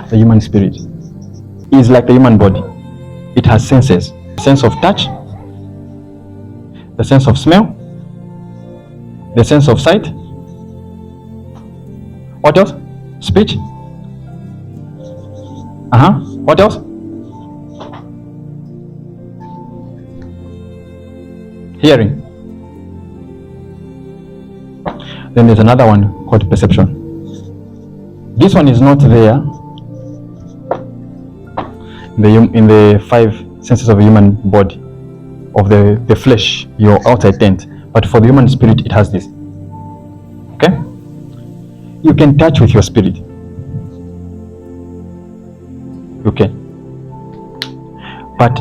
The human spirit is like the human body. It has senses. The sense of touch, the sense of smell, the sense of sight. What else? Speech. What else? Hearing. Then there's another one called perception. This one is not there in the five senses of the human body, of the flesh, your outside tent. But for the human spirit, it has this. Okay? You can touch with your spirit. You can. But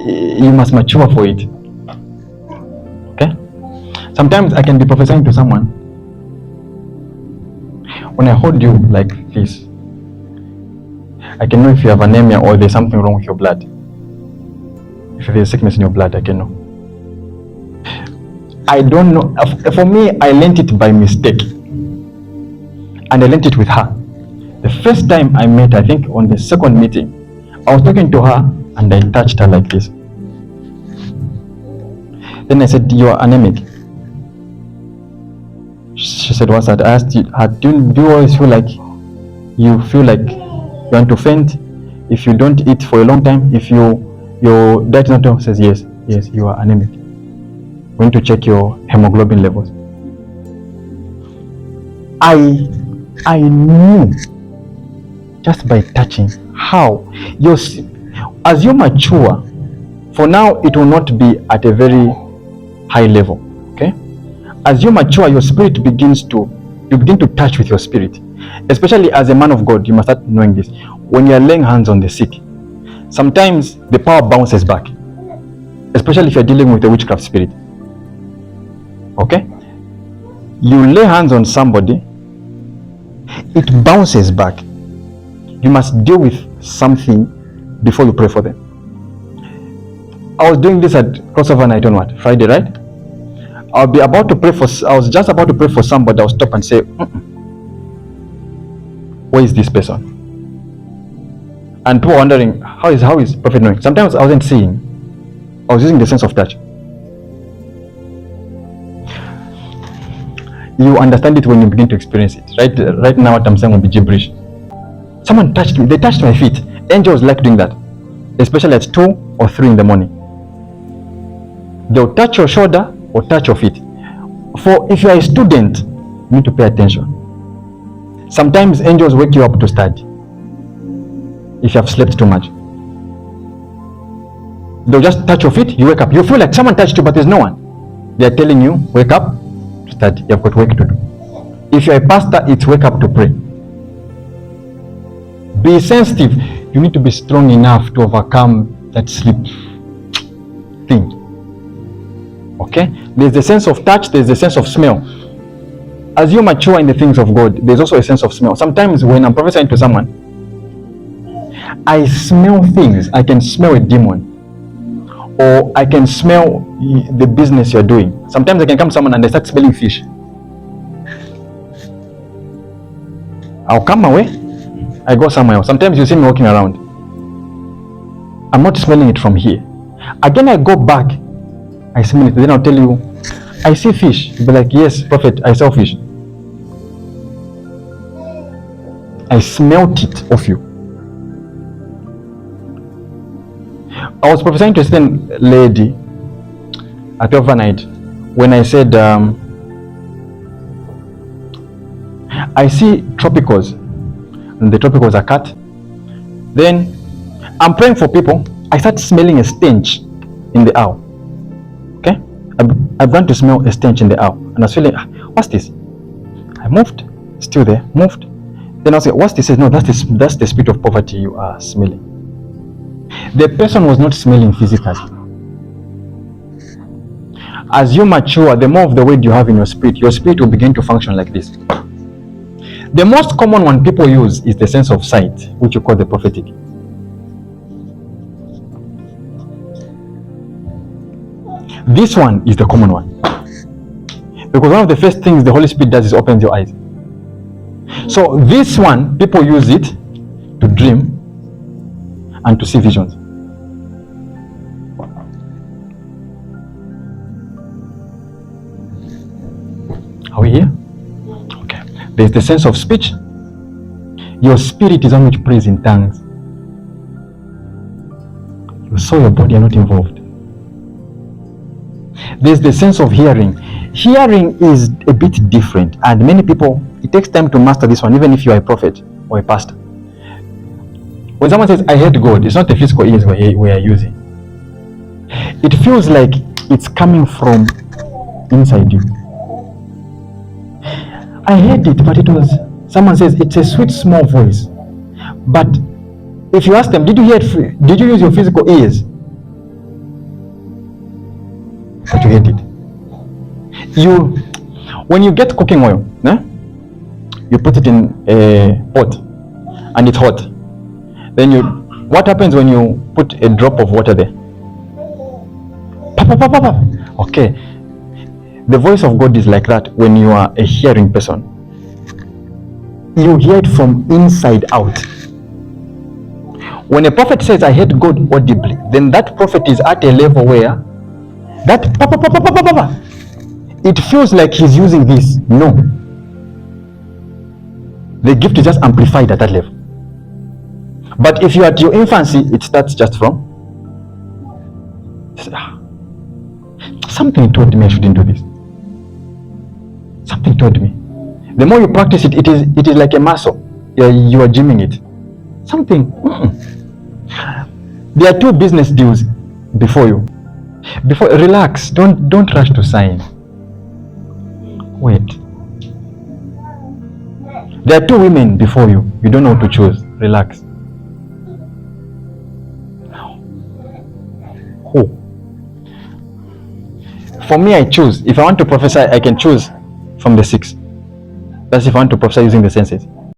you must mature for it. Okay? Sometimes I can be prophesying to someone. When I hold you like this, I can know if you have anemia or there's something wrong with your blood. If there's sickness in your blood, I can know. I don't know. For me, I learned it by mistake. And I learned it with her. The first time I met, I think on the second meeting, I was talking to her and I touched her like this. Then I said, "You are anemic." She said, "What's that?" I asked her, do you always feel like you want to faint if you don't eat for a long time? If your diet is not enough? Says, yes, you are anemic. We need to check your hemoglobin levels. I knew just by touching how as you mature, for now it will not be at a very high level. Okay? As you mature, your spirit you begin to touch with your spirit. Especially as a man of God, you must start knowing this. When you are laying hands on the sick, sometimes the power bounces back. Especially if you're dealing with a witchcraft spirit. Okay? You lay hands on somebody, it bounces back. You must deal with something before you pray for them. I was doing this at crossover night on Friday, right? I was just about to pray for somebody. I'll stop and say, where is this person? And people were wondering, how is Prophet knowing? Sometimes I wasn't seeing. I was using the sense of touch. You understand it when you begin to experience it. Right now what I'm saying will be gibberish. Someone touched me. They touched my feet. Angels like doing that. Especially at 2 or 3 in the morning. They'll touch your shoulder or touch your feet. For if you are a student, you need to pay attention. Sometimes angels wake you up to study. If you have slept too much. They'll just touch your feet, you wake up. You feel like someone touched you, but there's no one. They're telling you, wake up to study. You've got work to do. If you're a pastor, it's wake up to pray. Be sensitive. You need to be strong enough to overcome that sleep thing. Okay? There's the sense of touch, there's the sense of smell. As you mature in the things of God, there's also a sense of smell. Sometimes when I'm prophesying to someone, I smell things. I can smell a demon. Or I can smell the business you're doing. Sometimes I can come to someone and I start smelling fish. I'll come away, I go somewhere else. Sometimes you see me walking around. I'm not smelling it from here. Again, I go back, I smell it. Then I'll tell you, I see fish. You'll be like, yes, Prophet, I saw fish. I smelt it off you. I was prophesying to a certain lady at overnight when I said, I see tropicals, and the tropicals are cut. Then I'm praying for people. I start smelling a stench in the aisle. Okay? I began to smell a stench in the aisle, and I was feeling, what's this? I moved, still there, moved. Then I was like, what's this? No, that's the spirit of poverty you are smelling. The person was not smelling physically. As you mature, the more of the weight you have in your spirit will begin to function like this. The most common one people use is the sense of sight, which you call the prophetic. This one is the common one. Because one of the first things the Holy Spirit does is opens your eyes. So this one, people use it to dream and to see visions. Are we here? Okay. There's the sense of speech. Your spirit is one which prays in tongues. Your soul, your body are not involved. There's the sense of hearing. Hearing is a bit different, and many people, it takes time to master this one, even if you are a prophet or a pastor. When someone says, I heard God, it's not the physical ears we are using. It feels like it's coming from inside you. I heard it, but it was, someone says, it's a sweet, small voice. But if you ask them, did you hear it? Did you use your physical ears? But you heard it. When you get cooking oil, you put it in a pot and it's hot. Then what happens when you put a drop of water there? Okay. The voice of God is like that when you are a hearing person. You hear it from inside out. When a prophet says, I heard God audibly, then that prophet is at a level where that it feels like he's using this. No. The gift is just amplified at that level. But if you're at your infancy, it starts just from something told me I shouldn't do this. Something told me. The more you practice it, it is like a muscle. You are gymming it. Something. There are 2 business deals before you. Relax. Don't rush to sign. Wait. There are 2 women before you. You don't know who to choose. Relax. Who? For me, I choose. If I want to prophesy, I can choose from the 6. That's if I want to prophesy using the senses.